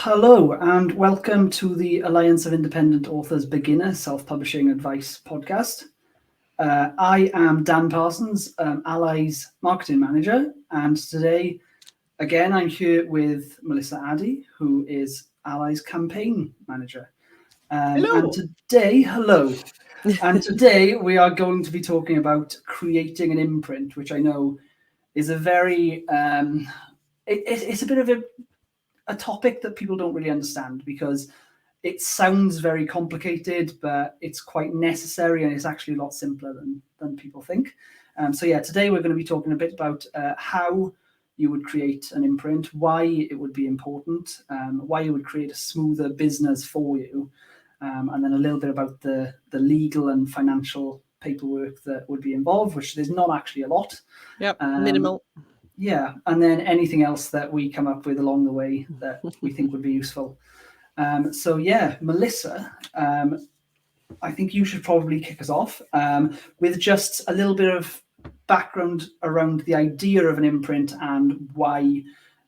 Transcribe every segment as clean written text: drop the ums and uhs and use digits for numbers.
Hello and welcome to the Alliance of Independent Authors Beginner Self-Publishing Advice podcast. I am Dan Parsons, ALLi's marketing manager, and today, again, I'm here with Melissa Addey, who is ALLi's campaign manager. Hello. And today we are going to be talking about creating an imprint, which I know is a very, it's a bit of a topic that people don't really understand because it sounds very complicated, but it's quite necessary and it's actually a lot simpler than people think. Today we're going to be talking a bit about how you would create an imprint, why it would be important, why you would create a smoother business for you, and then a little bit about the legal and financial paperwork that would be involved, which there's not actually a lot. Yep, minimal. Yeah, and then anything else that we come up with along the way that we think would be useful. Melissa, I think you should probably kick us off with just a little bit of background around the idea of an imprint and why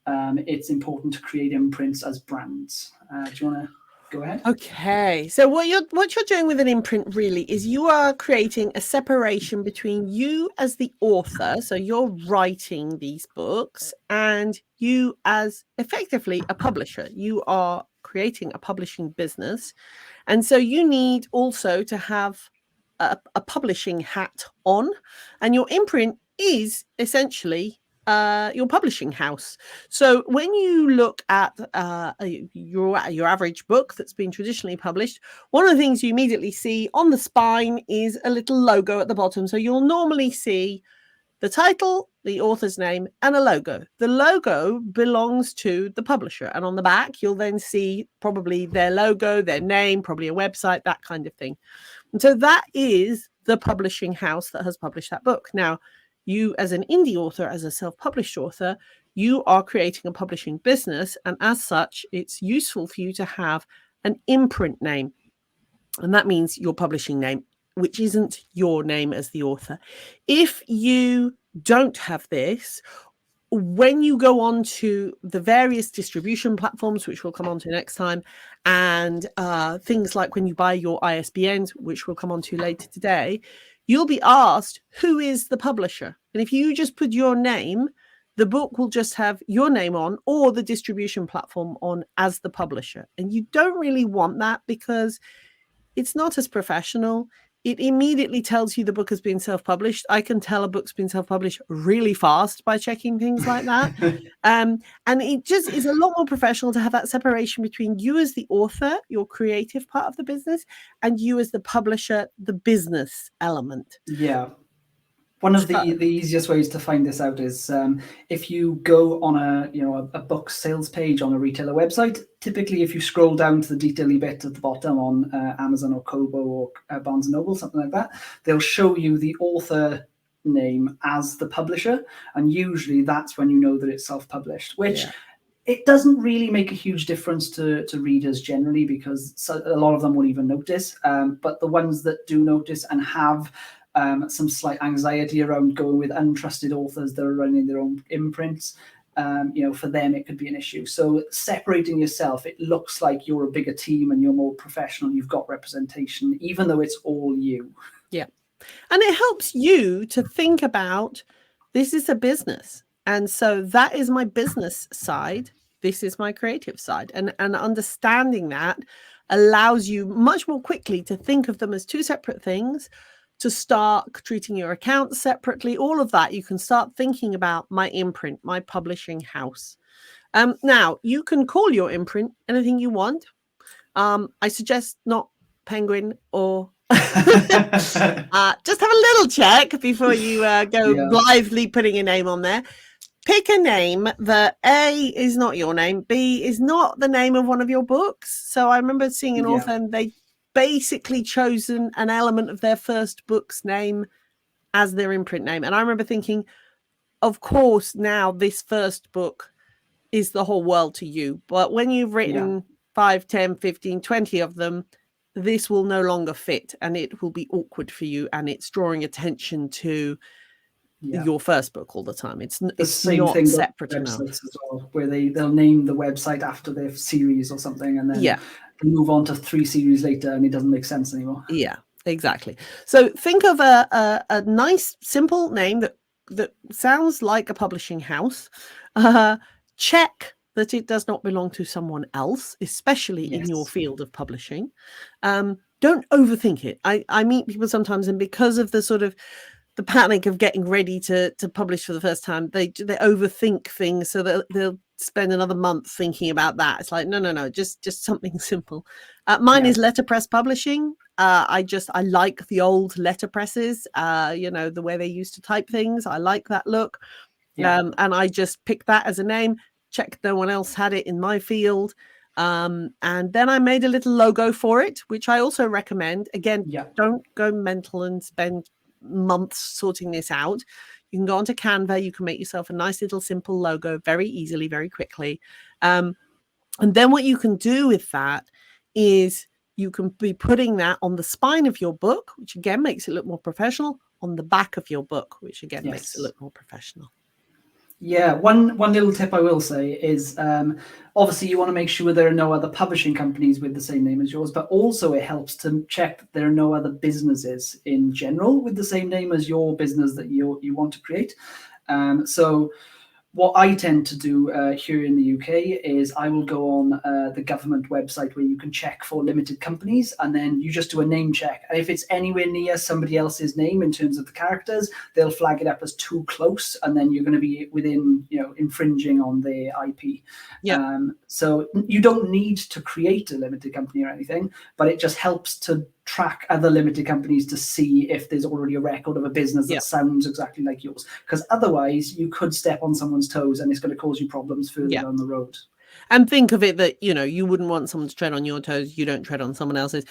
it's important to create imprints as brands. Do you want to go ahead? Okay, so what you're doing with an imprint really is you are creating a separation between you as the author, so you're writing these books, and you as effectively a publisher. You are creating a publishing business, and so you need also to have a publishing hat on, and your imprint is essentially your publishing house. So when you look at your average book that's been traditionally published, one of the things you immediately see on the spine is a little logo at the bottom. So you'll normally see the title, the author's name, and a logo. The logo belongs to the publisher, and on the back you'll then see probably their logo, their name, probably a website, that kind of thing. And so that is the publishing house that has published that book. Now, you as an indie author, as a self-published author, you are creating a publishing business, and as such, it's useful for you to have an imprint name. And that means your publishing name, which isn't your name as the author. If you don't have this, when you go on to the various distribution platforms, which we'll come on to next time, and things like when you buy your ISBNs, which we'll come on to later today, you'll be asked, who is the publisher? And if you just put your name, the book will just have your name on, or the distribution platform on as the publisher. And you don't really want that because it's not as professional. It immediately tells you the book has been self-published. I can tell a book's been self-published really fast by checking things like that. And it just is a lot more professional to have that separation between you as the author, your creative part of the business, and you as the publisher, the business element. Yeah. One of the easiest ways to find this out is if you go on a book sales page on a retailer website. Typically, if you scroll down to the detail-y bit at the bottom on Amazon or Kobo or Barnes & Noble, something like that, they'll show you the author name as the publisher, and usually that's when you know that it's self-published, which it doesn't really make a huge difference to readers generally because a lot of them won't even notice, but the ones that do notice and have some slight anxiety around going with untrusted authors that are running their own imprints, for them it could be an issue. So separating yourself, it looks like you're a bigger team and you're more professional, you've got representation, even though it's all you. Yeah. And it helps you to think about, this is a business. And so that is my business side. This is my creative side. And understanding that allows you much more quickly to think of them as two separate things, to start treating your accounts separately, all of that. You can start thinking about my imprint, my publishing house. Now, you can call your imprint anything you want. I suggest not Penguin or just have a little check before you go blithely putting a name on there. Pick a name that A, is not your name, B, is not the name of one of your books. So I remember seeing an author and they basically chosen an element of their first book's name as their imprint name. And I remember thinking, of course, now this first book is the whole world to you. But when you've written 5, 10, 15, 20 of them, this will no longer fit and it will be awkward for you. And it's drawing attention to your first book all the time. It's same not thing separate with enough. websites as well, where they'll name the website after their series or something, and then they move on to 3 series later, and it doesn't make sense anymore. Yeah, exactly. So think of a nice, simple name that sounds like a publishing house. Check that it does not belong to someone else, especially in your field of publishing. Don't overthink it. I meet people sometimes, and because of the sort of the panic of getting ready to publish for the first time, they overthink things, so they'll spend another month thinking about that. It's like, no, just something simple. Mine is letterpress publishing. I like the old letterpresses, the way they used to type things. I like that look. And I just picked that as a name, checked no one else had it in my field. And then I made a little logo for it, which I also recommend. Again, don't go mental and spend months sorting this out. You can go onto Canva, you can make yourself a nice little simple logo very easily, very quickly. And then what you can do with that is you can be putting that on the spine of your book, which again makes it look more professional, on the back of your book, which again makes it look more professional. Yeah, one little tip I will say is obviously you want to make sure there are no other publishing companies with the same name as yours, but also it helps to check that there are no other businesses in general with the same name as your business that you want to create. So what I tend to do here in the UK is I will go on the government website where you can check for limited companies, and then you just do a name check. And if it's anywhere near somebody else's name in terms of the characters, they'll flag it up as too close, and then you're going to be within, infringing on their IP. So you don't need to create a limited company or anything, but it just helps to track other limited companies to see if there's already a record of a business that sounds exactly like yours, because otherwise you could step on someone's toes and it's going to cause you problems further down the road. And think of it that you wouldn't want someone to tread on your toes, you don't tread on someone else's.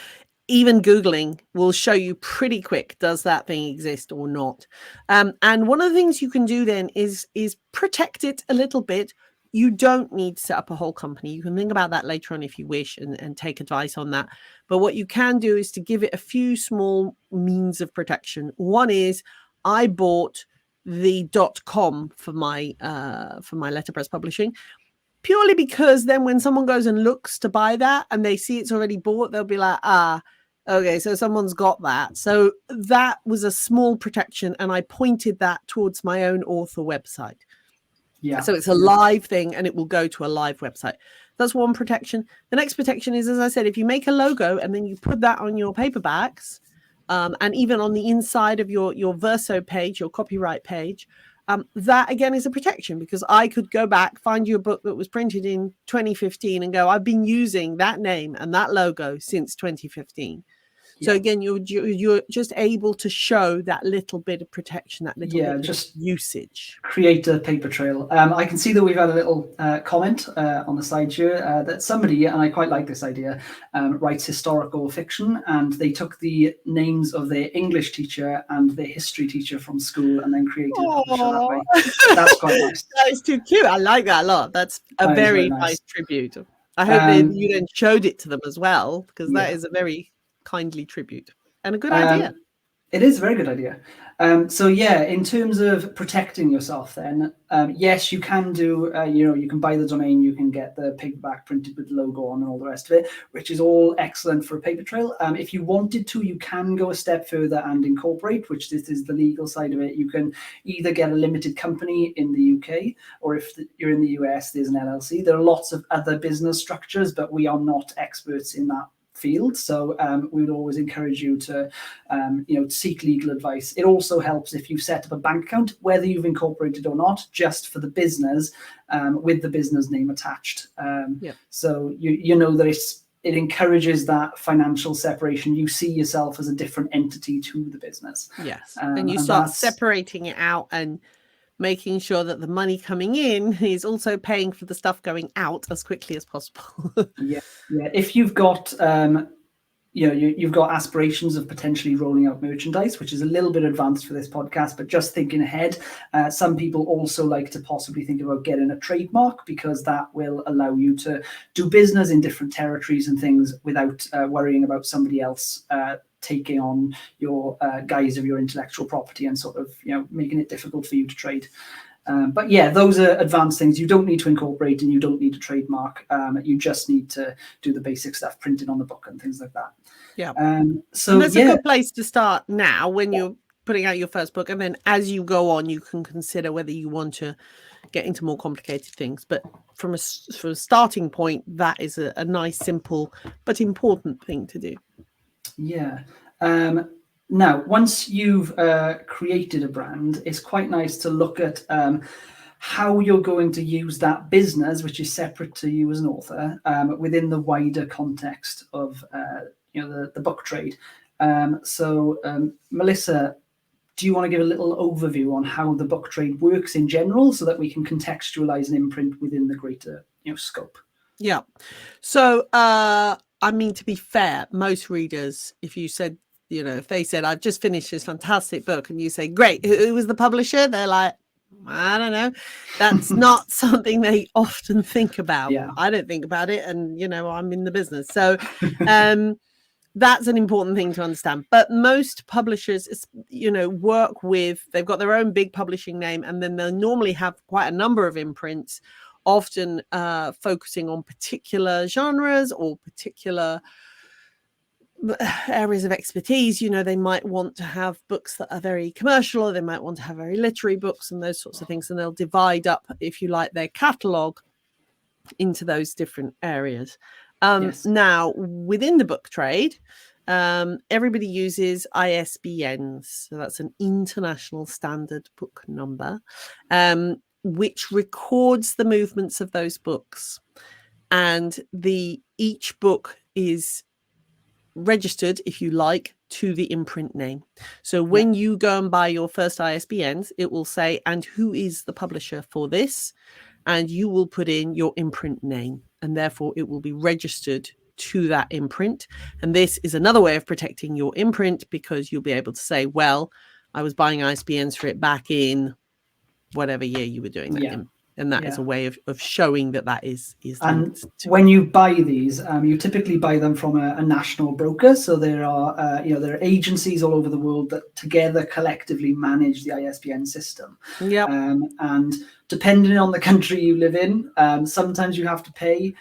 Even Googling will show you pretty quick, does that thing exist or not? And one of the things you can do then is protect it a little bit. You don't need to set up a whole company. You can think about that later on if you wish and take advice on that. But what you can do is to give it a few small means of protection. One is I bought the .com for my letterpress publishing, purely because then when someone goes and looks to buy that and they see it's already bought, they'll be like, okay, so someone's got that. So that was a small protection, and I pointed that towards my own author website. So it's a live thing and it will go to a live website. That's one protection. The next protection is, as I said, if you make a logo and then you put that on your paperbacks, and even on the inside of your Verso page, your copyright page, that again is a protection, because I could go back, find you a book that was printed in 2015 and go, I've been using that name and that logo since 2015. So again, you're just able to show that little bit of protection, that little bit of usage. Create a paper trail. I can see that we've had a little comment on the side here that somebody, and I quite like this idea, writes historical fiction, and they took the names of their English teacher and their history teacher from school and then created a publisher that way. That's quite nice. That is too cute. I like that a lot. That's a very nice tribute. I hope you then showed it to them as well, because that is a very kindly tribute and a good idea. It is a very good idea. So in terms of protecting yourself then, yes, you can do, you can buy the domain, you can get the paperback printed with the logo on and all the rest of it, which is all excellent for a paper trail. If you wanted to, you can go a step further and incorporate, which this is the legal side of it. You can either get a limited company in the UK, or if you're in the US, there's an LLC. There are lots of other business structures, but we are not experts in that field, so we would always encourage you to seek legal advice. It also helps if you've set up a bank account, whether you've incorporated or not, just for the business, with the business name attached. So you know that it encourages that financial separation. You see yourself as a different entity to the business. And you start separating it out and making sure that the money coming in is also paying for the stuff going out as quickly as possible. If you've got you've got aspirations of potentially rolling out merchandise, which is a little bit advanced for this podcast, but just thinking ahead, some people also like to possibly think about getting a trademark, because that will allow you to do business in different territories and things without worrying about somebody else taking on your guise of your intellectual property and sort of, making it difficult for you to trade. But yeah, those are advanced things. You don't need to incorporate and you don't need to trademark. You just need to do the basic stuff, printed on the book and things like that. Yeah. So and that's a good place to start now when you're putting out your first book. And then as you go on, you can consider whether you want to get into more complicated things. But from a starting point, that is a nice, simple, but important thing to do. Yeah. Now, once you've created a brand, it's quite nice to look at how you're going to use that business, which is separate to you as an author, within the wider context of the book trade. So, Melissa, do you want to give a little overview on how the book trade works in general, so that we can contextualize an imprint within the greater scope? Yeah. So, I mean, to be fair, most readers, if you said, if they said, I've just finished this fantastic book, and you say, great, who was the publisher? They're like, I don't know. That's not something they often think about. Yeah. I don't think about it. And, I'm in the business. So that's an important thing to understand. But most publishers, work with, they've got their own big publishing name, and then they'll normally have quite a number of imprints, often focusing on particular genres or particular areas of expertise. They might want to have books that are very commercial, or they might want to have very literary books and those sorts of things. And they'll divide up, if you like, their catalogue into those different areas. Yes. Now, within the book trade, everybody uses ISBNs. So that's an International Standard Book Number, which records the movements of those books. And each book is registered, if you like, to the imprint name. So when you go and buy your first ISBNs, it will say, and who is the publisher for this? And you will put in your imprint name, and therefore it will be registered to that imprint. And this is another way of protecting your imprint, because you'll be able to say, well, I was buying ISBNs for it back in whatever year you were doing that in. And that is a way of showing that is and when you buy these, you typically buy them from a national broker. So there are there are agencies all over the world that together collectively manage the ISBN system. And depending on the country you live in, sometimes you have to pay,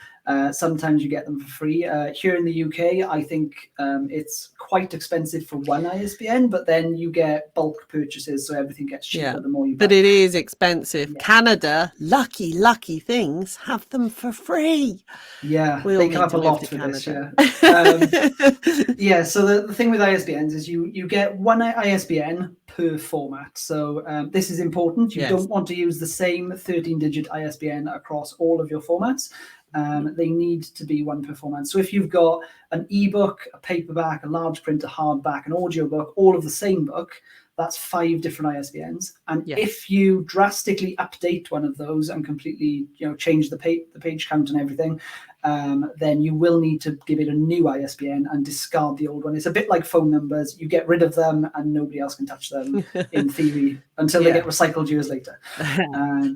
sometimes you get them for free. Here in the UK, I think it's quite expensive for one ISBN, but then you get bulk purchases, so everything gets cheaper the more you buy. But it is expensive. Canada, lucky things, have them for free. They come up a lot for this. So the thing with ISBNs is you get one ISBN per format. So this is important. You don't want to use the same 13-digit ISBN across all of your formats. They need to be one per format. So if you've got an ebook, a paperback, a large print, a hardback, an audiobook, all of the same book, that's 5 different ISBNs. And if you drastically update one of those and completely change the page count and everything, then you will need to give it a new ISBN and discard the old one. It's a bit like phone numbers. You get rid of them and nobody else can touch them in theory until they get recycled years later.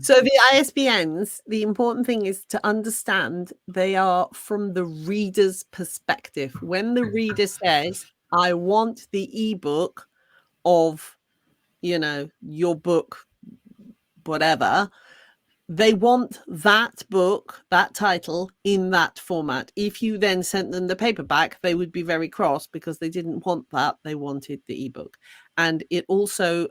So the ISBNs, the important thing is to understand they are from the reader's perspective. When the reader says, I want the ebook of, your book, whatever, they want that book, that title, in that format. If you then sent them the paperback, they would be very cross because they didn't want that. They wanted the ebook. And it also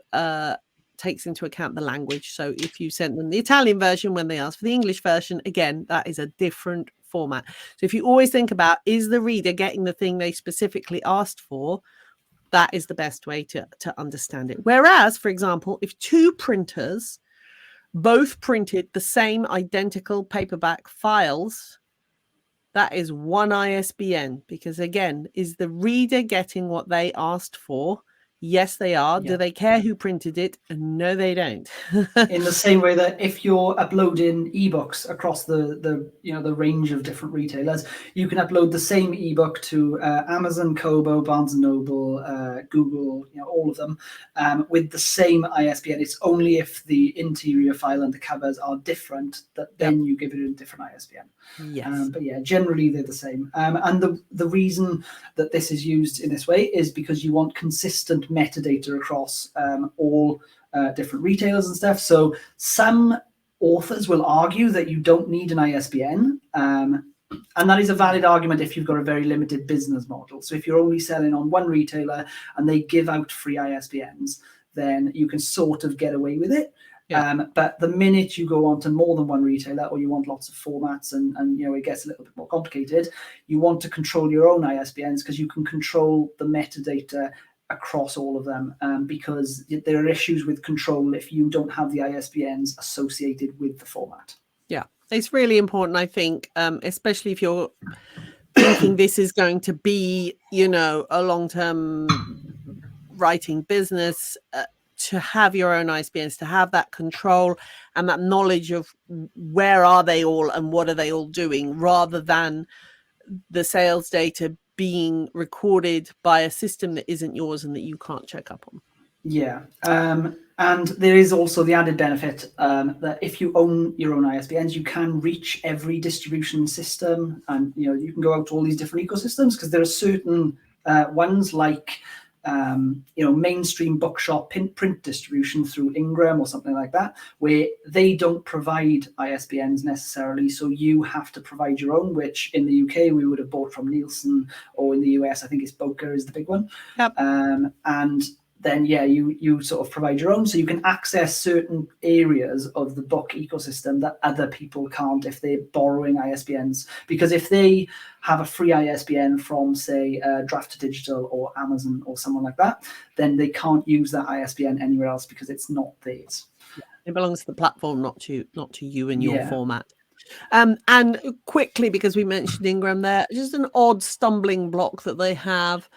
takes into account the language. So if you sent them the Italian version when they ask for the English version, again, that is a different format. So if you always think about, is the reader getting the thing they specifically asked for? That is the best way to understand it. Whereas, for example, if 2 printers both printed the same identical paperback files, that is one ISBN, because again, is the reader getting what they asked for Yes, they are. Yeah. Do they care who printed it? No, they don't. In the same way that if you're uploading ebooks across the range of different retailers, you can upload the same ebook to Amazon, Kobo, Barnes and Noble, Google, all of them, with the same ISBN. It's only if the interior file and the covers are different that then you give it a different ISBN. Yes. But yeah, generally they're the same. And the reason that this is used in this way is because you want consistent metadata across all different retailers and stuff. So some authors will argue that you don't need an ISBN. And that is a valid argument if you've got a very limited business model. So if you're only selling on one retailer and they give out free ISBNs, then you can sort of get away with it. Yeah. But the minute you go on to more than one retailer, or you want lots of formats and it gets a little bit more complicated, you want to control your own ISBNs because you can control the metadata across all of them, because there are issues with control if you don't have the ISBNs associated with the format. Yeah, it's really important, I think, especially if you're thinking this is going to be, a long-term writing business, to have your own ISBNs, to have that control and that knowledge of where are they all and what are they all doing, rather than the sales data being recorded by a system that isn't yours and that you can't check up on. Yeah. And there is also the added benefit that if you own your own ISBNs, you can reach every distribution system, and you can go out to all these different ecosystems, because there are certain ones like mainstream bookshop print distribution through Ingram or something like that, where they don't provide ISBNs necessarily, so you have to provide your own, which in the UK we would have bought from Nielsen, or in the US I think it's Boca is the big one. Yep. And then you sort of provide your own, so you can access certain areas of the book ecosystem that other people can't if they're borrowing ISBNs. Because if they have a free ISBN from, say, Draft Digital or Amazon or someone like that, then they can't use that ISBN anywhere else because it's not theirs. It belongs to the platform, not to you and your format. And quickly, because we mentioned Ingram there, just an odd stumbling block that they have,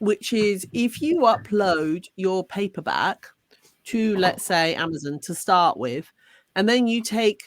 which is if you upload your paperback to, let's say, Amazon to start with, and then you take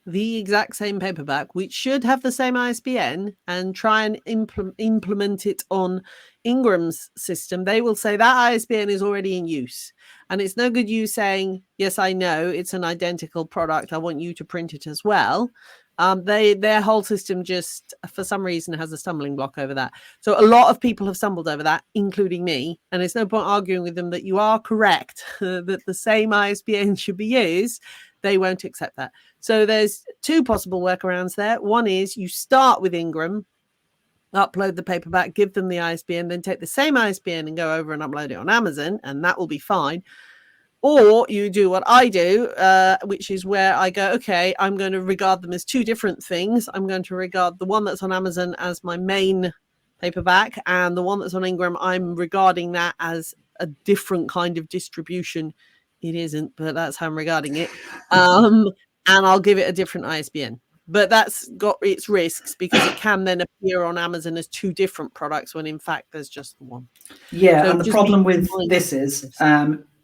the exact same paperback, which should have the same ISBN, and try and implement it on Ingram's system, they will say that ISBN is already in use. And it's no good you saying, yes, I know it's an identical product, I want you to print it as well. Their whole system just, for some reason, has a stumbling block over that. So a lot of people have stumbled over that, including me. And it's no point arguing with them that you are correct, that the same ISBN should be used. They won't accept that. So there's two possible workarounds there. One is you start with Ingram, upload the paperback, give them the ISBN, then take the same ISBN and go over and upload it on Amazon, and that will be fine. Or you do what I do, which is where I go, okay, I'm going to regard them as two different things. I'm going to regard the one that's on Amazon as my main paperback, and the one that's on Ingram, I'm regarding that as a different kind of distribution. It isn't, but that's how I'm regarding it. And I'll give it a different ISBN. But that's got its risks, because it can then appear on Amazon as two different products when in fact there's just one. Yeah, so and the problem with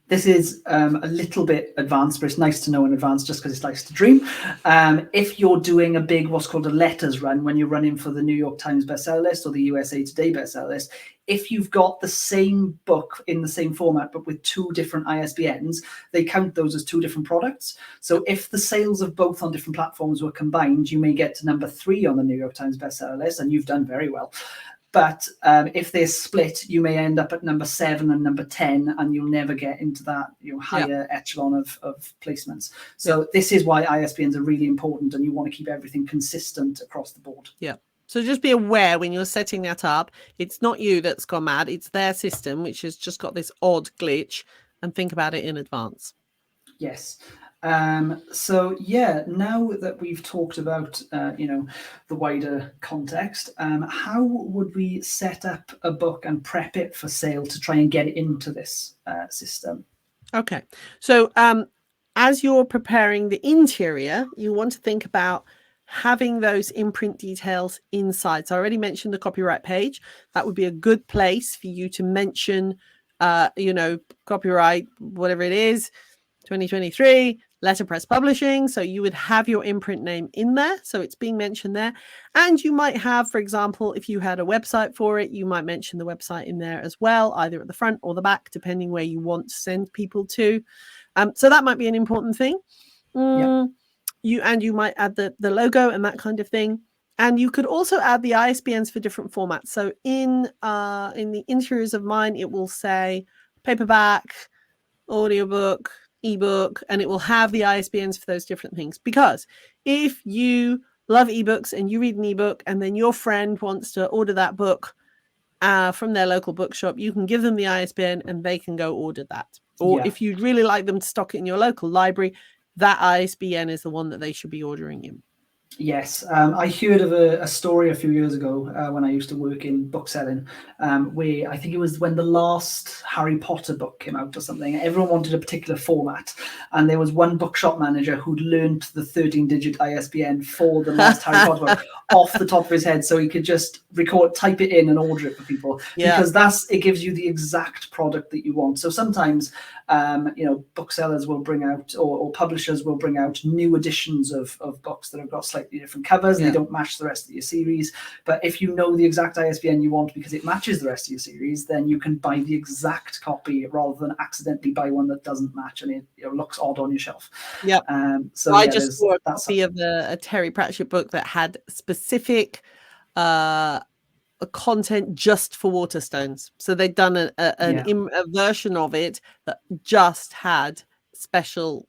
this is a little bit advanced, but it's nice to know in advance just because it's nice to dream. If you're doing a big, what's called a letters run, when you're running for the New York Times bestseller list or the USA Today bestseller list, if you've got the same book in the same format but with two different ISBNs, they count those as two different products. So if the sales of both on different platforms were combined, you may get to number 3 on the New York Times bestseller list, and you've done very well. But if they're split, you may end up at number 7 and number 10, and you'll never get into that higher echelon of placements. So this is why ISBNs are really important, and you want to keep everything consistent across the board. Yeah. So just be aware when you're setting that up, it's not you that's gone mad, it's their system, which has just got this odd glitch, and think about it in advance. Yes. So yeah, now that we've talked about the wider context, how would we set up a book and prep it for sale to try and get it into this system? Okay, so as you're preparing the interior, you want to think about having those imprint details inside. So I already mentioned the copyright page. That would be a good place for you to mention copyright, whatever it is, 2023, letterpress publishing. So you would have your imprint name in there. So it's being mentioned there. And you might have, for example, if you had a website for it, you might mention the website in there as well, either at the front or the back, depending where you want to send people to. So that might be an important thing. You might add the logo and that kind of thing. And you could also add the ISBNs for different formats. So in the interiors of mine, it will say paperback, audiobook, ebook, and it will have the ISBNs for those different things. Because if you love ebooks and you read an ebook and then your friend wants to order that book from their local bookshop, you can give them the ISBN and they can go order that. Or if you'd really like them to stock it in your local library, that ISBN is the one that they should be ordering in. Yes, I heard of a story a few years ago when I used to work in bookselling, where I think it was when the last Harry Potter book came out or something. Everyone wanted a particular format, and there was one bookshop manager who'd learned the 13-digit ISBN for the last Harry Potter book off the top of his head, so he could just type it in and order it for people, because it gives you the exact product that you want. So sometimes booksellers will bring out, or publishers will bring out new editions of books that have got slightly different covers and they don't match the rest of your series. But if you know the exact ISBN you want because it matches the rest of your series, then you can buy the exact copy rather than accidentally buy one that doesn't match and it looks odd on your shelf. I just bought a copy of a Terry Pratchett book that had specific content just for Waterstones. So they'd done a version of it that just had special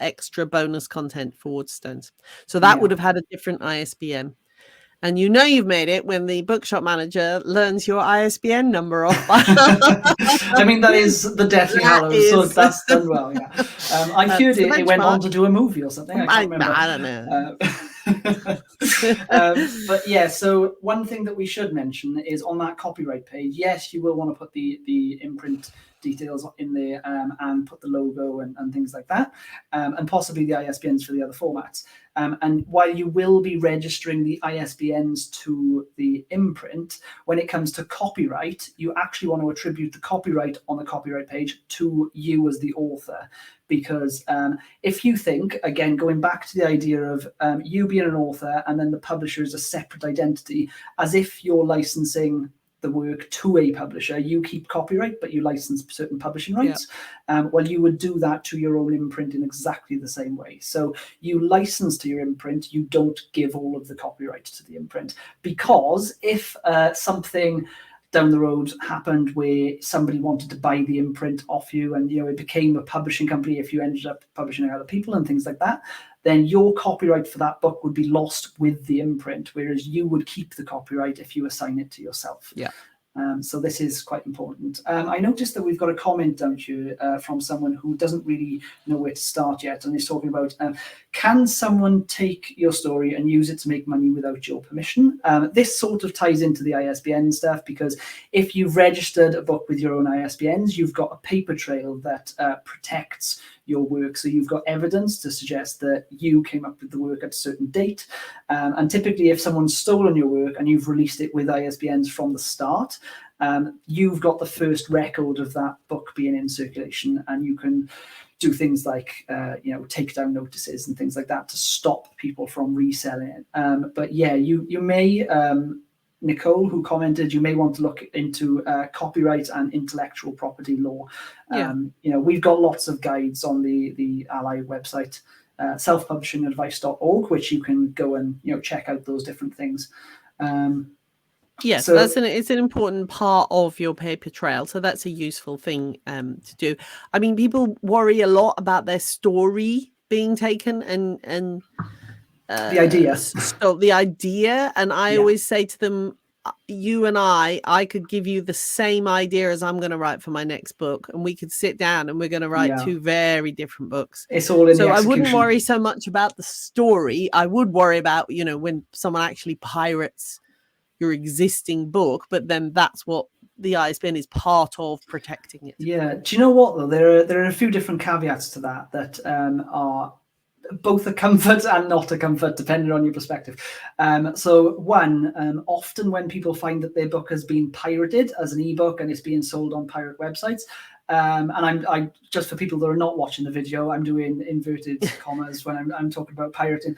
extra bonus content for Waterstones. So that would have had a different ISBN. And you've made it when the bookshop manager learns your ISBN number off. I mean, that is the Deathly Hallows, so that's done well, I heard it went on to do a movie or something. I can't remember. I don't know. But yeah, so one thing that we should mention is on that copyright page, yes, you will want to put the imprint details in there and put the logo and things like that, and possibly the ISBNs for the other formats. And while you will be registering the ISBNs to the imprint, when it comes to copyright, you actually want to attribute the copyright on the copyright page to you as the author. Because if you think, again, going back to the idea of you being an author and then the publisher is a separate identity, as if you're licensing the work to a publisher, you keep copyright, but you license certain publishing rights. Well, you would do that to your own imprint in exactly the same way. So you license to your imprint, you don't give all of the copyright to the imprint. Because if something down the road happened where somebody wanted to buy the imprint off you and it became a publishing company, if you ended up publishing other people and things like that, then your copyright for that book would be lost with the imprint, whereas you would keep the copyright if you assign it to yourself. So this is quite important. I noticed that we've got a comment down here from someone who doesn't really know where to start yet, and he's talking about, can someone take your story and use it to make money without your permission? This sort of ties into the ISBN stuff, because if you've registered a book with your own ISBNs, you've got a paper trail that protects your work. So you've got evidence to suggest that you came up with the work at a certain date. And typically, if someone's stolen your work and you've released it with ISBNs from the start, you've got the first record of that book being in circulation, and you can do things like, take down notices and things like that to stop people from reselling it. But yeah, you may, Nicole, who commented, you may want to look into copyright and intellectual property law. We've got lots of guides on the ALLi website, self-publishingadvice.org, which you can go and check out those different things. Yes, so it's an important part of your paper trail. So that's a useful thing to do. I mean, people worry a lot about their story being taken and the idea. And I always say to them, you and I could give you the same idea as I'm going to write for my next book, and we could sit down and we're going to write two very different books. It's all in the execution. I wouldn't worry so much about the story. I would worry about, when someone actually pirates your existing book, but then that's what the ISBN is part of protecting it. Yeah. Do you know what though? There are a few different caveats to that are both a comfort and not a comfort, depending on your perspective. So one, often when people find that their book has been pirated as an ebook and it's being sold on pirate websites, and I just for people that are not watching the video, I'm doing inverted commas when I'm talking about pirating.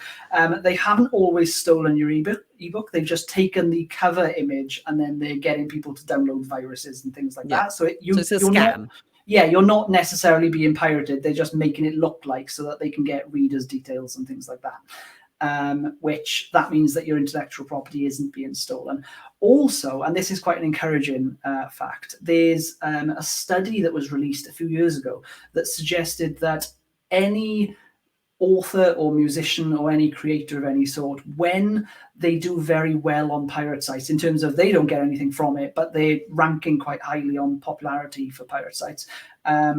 They haven't always stolen your ebook. They've just taken the cover image and then they're getting people to download viruses and things like that. So it's a scam. You're not necessarily being pirated. They're just making it look like so that they can get readers' details and things like that. Which that means that your intellectual property isn't being stolen. Also, and this is quite an encouraging fact, there's a study that was released a few years ago that suggested that any author or musician or any creator of any sort, when they do very well on pirate sites, in terms of they don't get anything from it, but they're ranking quite highly on popularity for pirate sites,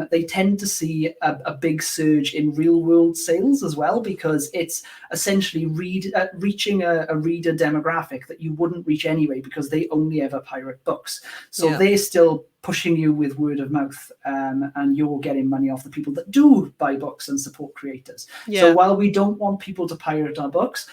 they tend to see a big surge in real world sales as well, because it's essentially reaching a reader demographic that you wouldn't reach anyway, because they only ever pirate books. So they're still pushing you with word of mouth, and you're getting money off the people that do buy books and support creators. So while we don't want people to pirate our books,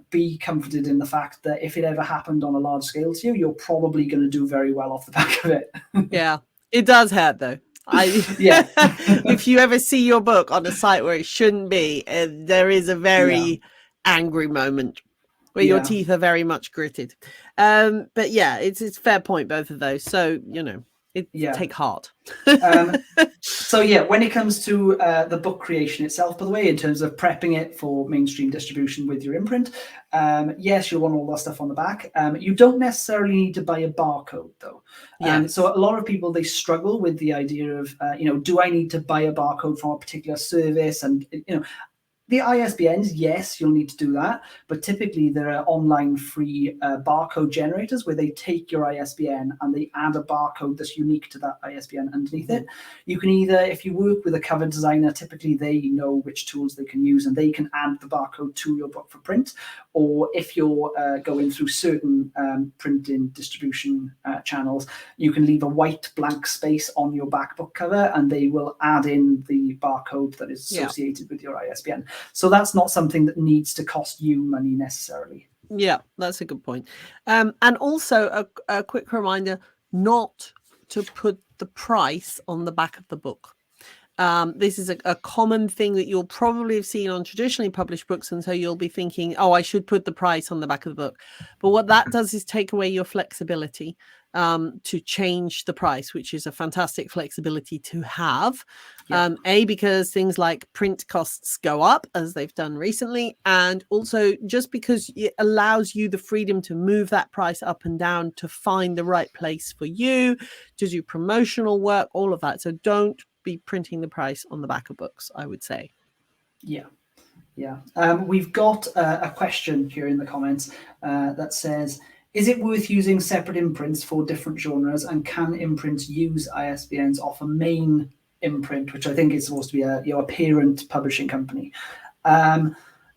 be comforted in the fact that if it ever happened on a large scale to you, you're probably going to do very well off the back of it. Yeah, it does hurt though. If you ever see your book on a site where it shouldn't be, there is a very angry moment where your teeth are very much gritted. But yeah, it's a fair point, both of those. So, take heart. So yeah, when it comes to the book creation itself, by the way, in terms of prepping it for mainstream distribution with your imprint, yes, you'll want all that stuff on the back. You don't necessarily need to buy a barcode though. So a lot of people, they struggle with the idea of, do I need to buy a barcode from a particular service? And, the ISBNs, yes, you'll need to do that. But typically there are online free barcode generators where they take your ISBN and they add a barcode that's unique to that ISBN underneath it. You can either, if you work with a cover designer, typically they know which tools they can use and they can add the barcode to your book for print. Or if you're going through certain printing distribution channels, you can leave a white blank space on your back book cover and they will add in the barcode that is associated with your ISBN. So that's not something that needs to cost you money necessarily. Yeah, that's a good point. And also a quick reminder not to put the price on the back of the book. This is a common thing that you'll probably have seen on traditionally published books. And so you'll be thinking, oh, I should put the price on the back of the book. But what that does is take away your flexibility to change the price, which is a fantastic flexibility to have. Because things like print costs go up, as they've done recently. And also just because it allows you the freedom to move that price up and down to find the right place for you, to do promotional work, all of that. So don't be printing the price on the back of books, I would say. We've got a question here in the comments that says, is it worth using separate imprints for different genres, and can imprints use ISBNs off a main imprint, which I think is supposed to be a parent publishing company?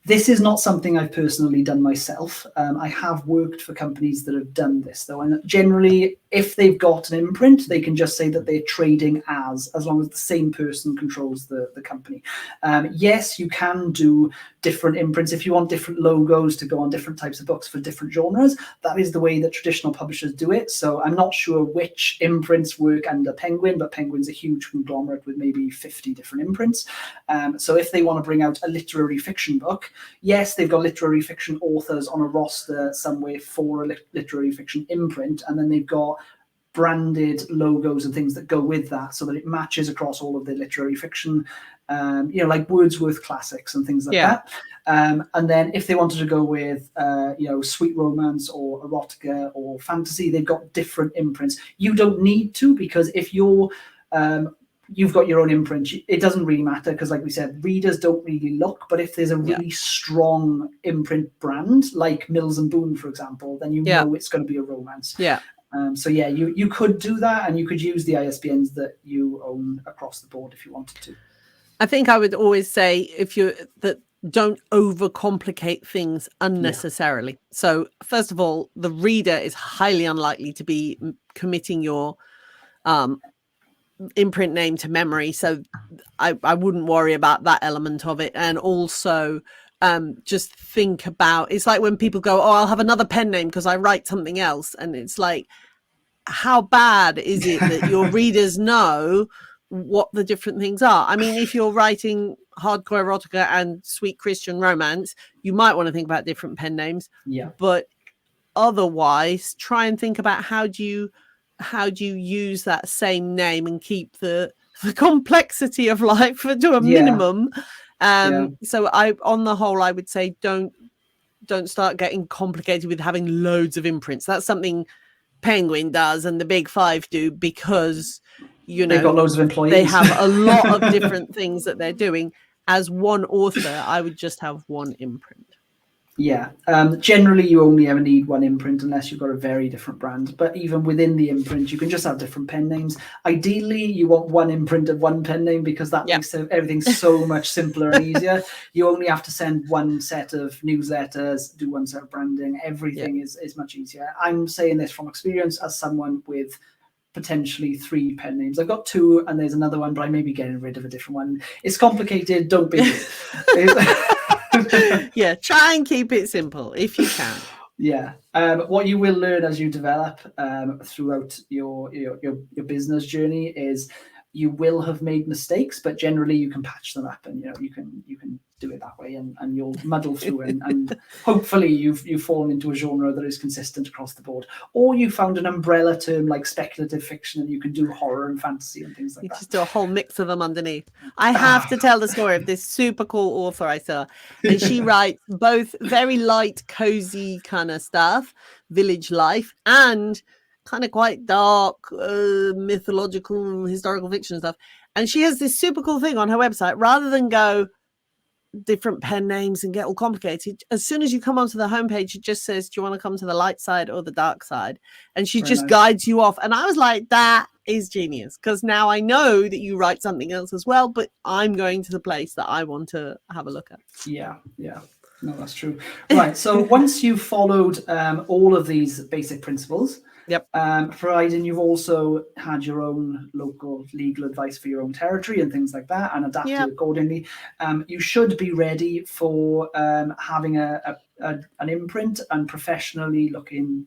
This is not something I've personally done myself. I have worked for companies that have done this, though. And generally, if they've got an imprint, they can just say that they're trading as long as the same person controls the company. Yes, you can do different imprints. If you want different logos to go on different types of books for different genres, that is the way that traditional publishers do it. So I'm not sure which imprints work under Penguin, but Penguin's a huge conglomerate with maybe 50 different imprints. So if they want to bring out a literary fiction book, yes, they've got literary fiction authors on a roster somewhere for a literary fiction imprint, and then they've got branded logos and things that go with that so that it matches across all of the literary fiction, like Wordsworth classics and things like that. And then if they wanted to go with, sweet romance or erotica or fantasy, they've got different imprints. You don't need to, because if you've got your own imprint, it doesn't really matter, because like we said, readers don't really look. But if there's a really strong imprint brand, like Mills and Boon, for example, then you know it's going to be a romance. You could do that, and you could use the ISBNs that you own across the board if you wanted to. I think I would always say don't overcomplicate things unnecessarily. So first of all, the reader is highly unlikely to be committing your imprint name to memory, so I wouldn't worry about that element of it. And also just think about, it's like when people go, oh, I'll have another pen name because I write something else, and it's like, how bad is it that your readers know what the different things are? I mean, if you're writing hardcore erotica and sweet Christian romance, you might want to think about different pen names. Yeah. But otherwise, try and think about how do you use that same name and keep the complexity of life to a minimum. So on the whole, I would say don't start getting complicated with having loads of imprints. That's something Penguin does and the Big Five do, because they've got loads of employees. They have a lot of different things that they're doing. As one author, I would just have one imprint. Yeah, generally you only ever need one imprint unless you've got a very different brand. But even within the imprint, you can just have different pen names. Ideally, you want one imprint of one pen name, because that makes everything so much simpler and easier. You only have to send one set of newsletters, do one set of branding. Everything is much easier. I'm saying this from experience as someone with potentially 3 pen names. I've got 2 and there's another one, but I may be getting rid of a different one. It's complicated. Don't be. Yeah, try and keep it simple if you can. Yeah. What you will learn as you develop throughout your business journey is you will have made mistakes, but generally you can patch them up, and you can do it that way, and you'll muddle through, and hopefully you've fallen into a genre that is consistent across the board, or you found an umbrella term like speculative fiction and you can do horror and fantasy and things like that. Just do a whole mix of them underneath. I have to tell the story of this super cool author I saw, and she writes both very light, cozy kind of stuff, village life, and kind of quite dark, mythological, historical fiction stuff. And she has this super cool thing on her website. Rather than go different pen names and get all complicated, as soon as you come onto the homepage, it just says, do you want to come to the light side or the dark side? And she just guides you off. And I was like, that is genius, because now I know that you write something else as well, but I'm going to the place that I want to have a look at. Yeah. No, that's true. Right. So once you've followed all of these basic principles, providing you've also had your own local legal advice for your own territory and things like that, and adapted accordingly, you should be ready for having an imprint and professionally looking,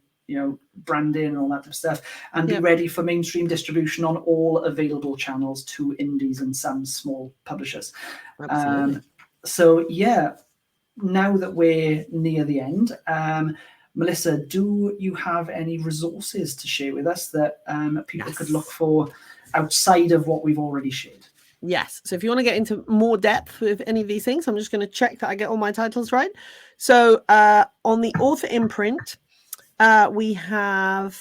branding and all that type of stuff, and be ready for mainstream distribution on all available channels to indies and some small publishers. Absolutely. So now that we're near the end, Melissa, do you have any resources to share with us that people could look for outside of what we've already shared? Yes. So if you want to get into more depth with any of these things, I'm just going to check that I get all my titles right. So on the author imprint, we have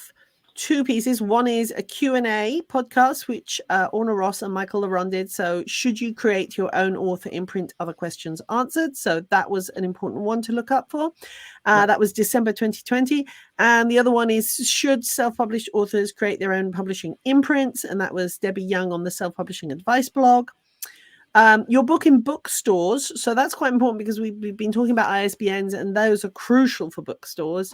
2 pieces. One is a Q&A podcast, which Orna Ross and Michael Laron did. So should you create your own author imprint? Other questions answered. So that was an important one to look up for. That was December 2020. And the other one is, should self-published authors create their own publishing imprints? And that was Debbie Young on the Self-Publishing Advice blog. Your book in bookstores, so that's quite important, because we've been talking about ISBNs, and those are crucial for bookstores.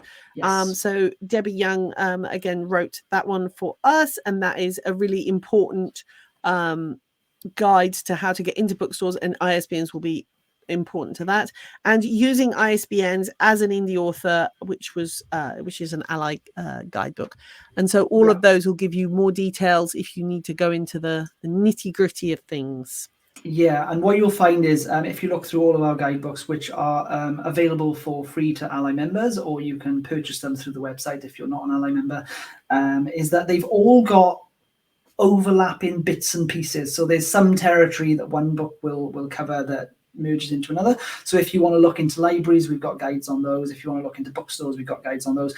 So Debbie Young again wrote that one for us, and that is a really important guide to how to get into bookstores, and ISBNs will be important to that. And using ISBNs as an indie author, which is an ALLi guidebook, and so all of those will give you more details if you need to go into the nitty-gritty of things. Yeah, and what you'll find is if you look through all of our guidebooks, which are available for free to ALLi members, or you can purchase them through the website if you're not an ALLi member, is that they've all got overlapping bits and pieces. So there's some territory that one book will cover that merges into another. So if you want to look into libraries, we've got guides on those. If you want to look into bookstores, we've got guides on those.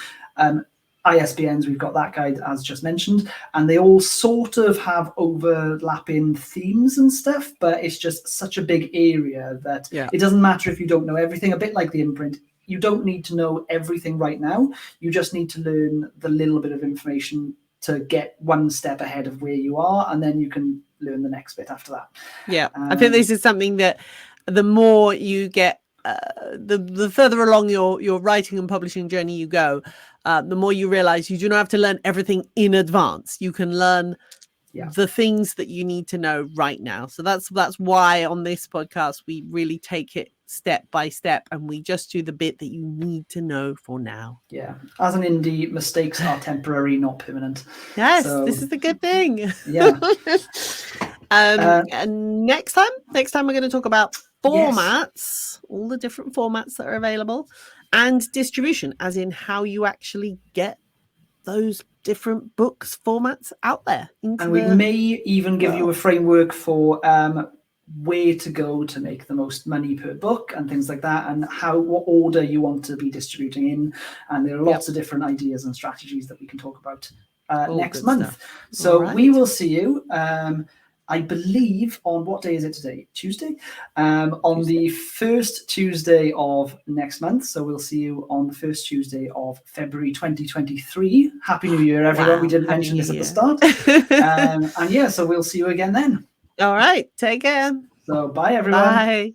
ISBNs, we've got that guide as just mentioned, and they all sort of have overlapping themes and stuff, but it's just such a big area that it doesn't matter if you don't know everything. A bit like the imprint, you don't need to know everything right now. You just need to learn the little bit of information to get one step ahead of where you are, and then you can learn the next bit after that. I think this is something that the more you get, the further along your writing and publishing journey you go, the more you realize you do not have to learn everything in advance. You can learn the things that you need to know right now. So that's why on this podcast we really take it step by step, and we just do the bit that you need to know for now. Yeah, as an indie, mistakes are temporary, not permanent. Yes, So, this is the good thing. Yeah. And next time we're going to talk about formats, all the different formats that are available, and distribution, as in how you actually get those different books formats out there. And we may even give you a framework for where to go to make the most money per book and things like that, and what order you want to be distributing in. And there are lots of different ideas and strategies that we can talk about next month. So we will see you, I believe, on what day is it today? Tuesday? On the first Tuesday of next month. So we'll see you on the first Tuesday of February 2023. Happy New Year, everyone. We didn't mention this at the start. And yeah, so we'll see you again then. All right. Take care. So bye, everyone. Bye.